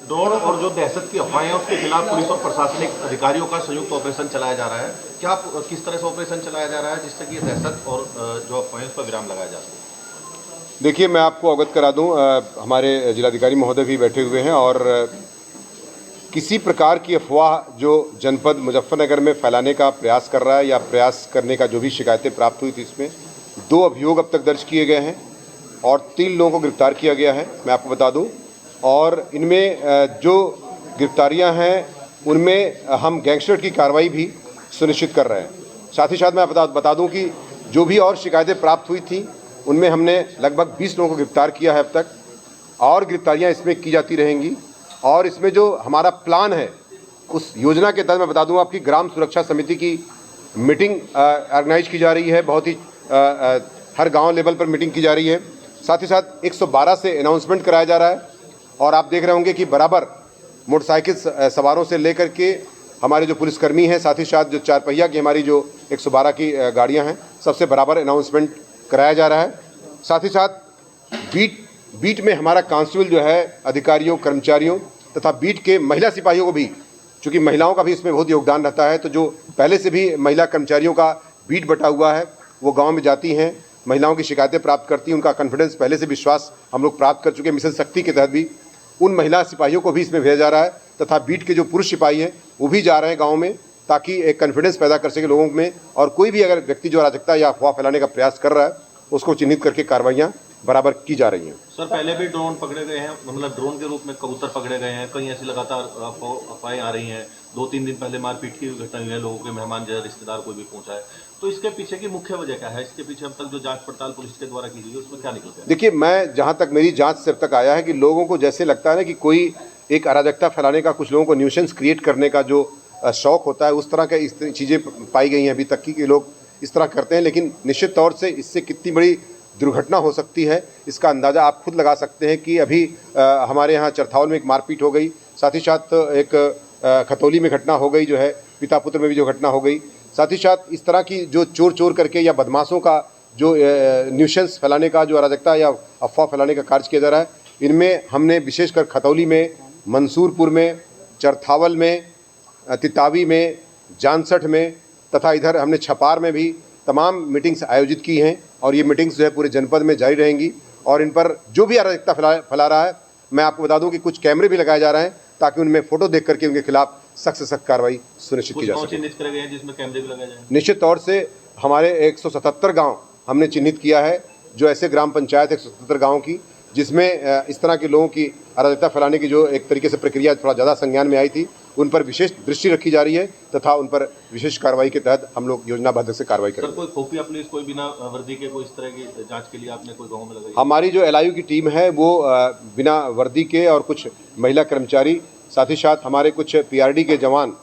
Drone और जो दहशत की अफवाहें हैं उसके खिलाफ पुलिस और प्रशासनिक अधिकारियों का संयुक्त ऑपरेशन चलाया जा रहा है। क्या किस तरह से ऑपरेशन चलाया जा रहा है जिससे कि दहशत और जो अफवाहें उस पर विराम लगाया जा सके? देखिए, मैं आपको अवगत करा दूं, हमारे जिलाधिकारी महोदय भी बैठे हुए हैं और किसी प्रकार की अफवाह जो जनपद मुजफ्फरनगर में फैलाने का प्रयास कर रहा है या प्रयास करने का जो भी शिकायतें प्राप्त हुई थी, इसमें 2 अभियोग अब तक दर्ज किए गए हैं और 3 लोगों को गिरफ्तार किया गया है, मैं आपको बता दूं। और इनमें जो गिरफ्तारियां हैं उनमें हम गैंगस्टर की कार्रवाई भी सुनिश्चित कर रहे हैं। साथ ही साथ मैं बता दूं कि जो भी और शिकायतें प्राप्त हुई थी उनमें हमने लगभग 20 लोगों को गिरफ्तार किया है अब तक, और गिरफ्तारियां इसमें की जाती रहेंगी। और इसमें जो हमारा प्लान है उस योजना के तहत मैं बता दूं आपकी ग्राम सुरक्षा समिति की मीटिंग ऑर्गेनाइज की जा रही है, बहुत ही हर गांव लेवल पर मीटिंग की जा रही है। साथ ही साथ 112 से अनाउंसमेंट कराया जा रहा है और आप देख रहे होंगे कि बराबर मोटरसाइकिल सवारों से लेकर के हमारे जो पुलिसकर्मी हैं, साथ ही साथ जो 4 पहिया की हमारी जो 112 की गाड़ियां हैं, सबसे बराबर अनाउंसमेंट कराया जा रहा है। साथ ही साथ बीट में हमारा कांस्टेबल जो है अधिकारियों, कर्मचारियों तथा बीट के महिला सिपाहियों को भी, चूँकि महिलाओं का भी इसमें बहुत योगदान रहता है, तो जो पहले से भी महिला कर्मचारियों का बीट बटा हुआ है वो गाँव में जाती हैं, महिलाओं की शिकायतें प्राप्त करती हैं, उनका कॉन्फिडेंस पहले से विश्वास हम लोग प्राप्त कर चुके हैं। मिशन शक्ति के तहत भी उन महिला सिपाहियों को भी इसमें भेजा जा रहा है तथा बीट के जो पुरुष सिपाही हैं वो भी जा रहे हैं गांव में, ताकि एक कॉन्फिडेंस पैदा कर सके लोगों में। और कोई भी अगर व्यक्ति जो अराजकता या अफवाह फैलाने का प्रयास कर रहा है उसको चिन्हित करके कार्रवाइयाँ बराबर की जा रही हैं। सर, पहले भी ड्रोन पकड़े गए हैं, मतलब ड्रोन के रूप में कबूतर पकड़े गए हैं, कई ऐसी लगातार अफवाहें आ रही हैं। 2-3 दिन पहले मारपीट की घटना हुई है, लोगों के मेहमान जैसे रिश्तेदार कोई भी पहुंचा है, तो इसके पीछे की मुख्य वजह क्या है? इसके पीछे अब तक जो जांच पड़ताल पुलिस के द्वारा की गई है उसमें क्या निकल गया? देखिए, मैं जहाँ तक मेरी जांच से अब तक आया है कि लोगों को जैसे लगता है ना कि कोई एक अराजकता फैलाने का, कुछ लोगों को न्यूसेंस क्रिएट करने का जो शौक होता है, उस तरह के इस चीज़ें पाई गई हैं अभी तक की लोग इस तरह करते हैं। लेकिन निश्चित तौर से इससे कितनी बड़ी दुर्घटना हो सकती है इसका अंदाज़ा आप खुद लगा सकते हैं कि अभी हमारे यहाँ चरथावल में एक मारपीट हो गई, साथ ही साथ एक खतौली में घटना हो गई जो है, पिता पुत्र में भी जो घटना हो गई। साथ ही साथ इस तरह की जो चोर करके या बदमाशों का जो न्यूसेंस फैलाने का, जो अराजकता या अफवाह फैलाने का कार्य किया जा रहा है, इनमें हमने विशेषकर खतौली में, मंसूरपुर में, चरथावल में, तितावी में, जानसठ में तथा इधर हमने छपार में भी तमाम मीटिंग्स आयोजित की हैं और ये मीटिंग्स जो है पूरे जनपद में जारी रहेंगी। और इन पर जो भी अराजकता फैला रहा है, मैं आपको बता दूं कि कुछ कैमरे भी लगाए जा रहे हैं ताकि उनमें फोटो देख करके उनके खिलाफ सख्त से सख्त कार्रवाई सुनिश्चित की जा सके। चिन्हित करे गए हैं जिसमें कैमरे भी लगाए जाएं? निश्चित तौर से हमारे 177 गाँव हमने चिन्हित किया है, जो ऐसे ग्राम पंचायत 177 गाँव की जिसमें इस तरह के लोगों की अराजकता फैलाने की जो एक तरीके से प्रक्रिया थोड़ा ज़्यादा संज्ञान में आई थी, उन पर विशेष दृष्टि रखी जा रही है तथा उन पर विशेष कार्रवाई के तहत हम लोग योजनाबद्ध से कार्रवाई करेंगे। सर, कोई खुफिया पुलिस, कोई बिना वर्दी के कोई इस तरह की जांच के लिए आपने कोई गाँव में लगाई? हमारी जो LIU की टीम है वो बिना वर्दी के और कुछ महिला कर्मचारी, साथ ही साथ हमारे कुछ PRD के जवान,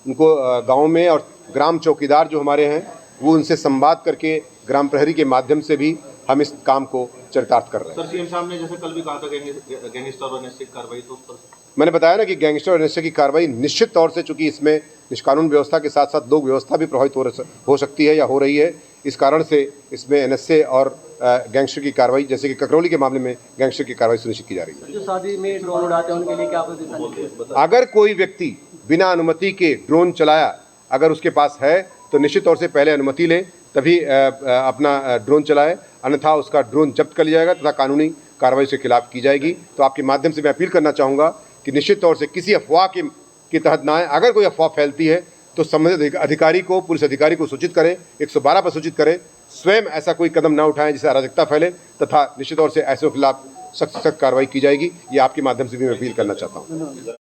उनको गाँव में, और ग्राम चौकीदार जो हमारे हैं वो उनसे संवाद करके ग्राम प्रहरी के माध्यम से भी हम इस काम को चरितार्थ कर रहे हैं। सर, CM साहब ने जैसे कल भी कहा था गैंगस्टर और NSA की कार्रवाई, तो उस पर मैंने बताया ना कि गैंगस्टर और NSA की कार्रवाई निश्चित तौर से, चूंकि इसमें निष्कानून व्यवस्था के साथ साथ लोक व्यवस्था भी प्रभावित हो सकती है या हो रही है, इस कारण से इसमें NSA और गैंगस्टर की कार्रवाई, जैसे कि ककरौली के मामले में गैंगस्टर की कार्रवाई सुनिश्चित की जा रही है। जो शादी में ड्रोन उड़ाते हैं उनके लिए क्या आप? अगर कोई व्यक्ति बिना अनुमति के ड्रोन चलाया, अगर उसके पास है, तो निश्चित तौर से पहले अनुमति ले तभी अपना ड्रोन चलाए, अन्यथा उसका ड्रोन जब्त कर लिया जाएगा तथा कानूनी कार्रवाई के खिलाफ की जाएगी। तो आपके माध्यम से मैं अपील करना चाहूँगा कि निश्चित तौर से किसी अफवाह के तहत ना आए। अगर कोई अफवाह फैलती है तो संबंधित अधिकारी को, पुलिस अधिकारी को सूचित करें, 112 पर सूचित करें, स्वयं ऐसा कोई कदम ना उठाएं जिससे अराजकता फैले, तथा निश्चित तौर से ऐसे खिलाफ सख्त कार्रवाई की जाएगी। ये आपके माध्यम से भी मैं अपील करना चाहता हूँ।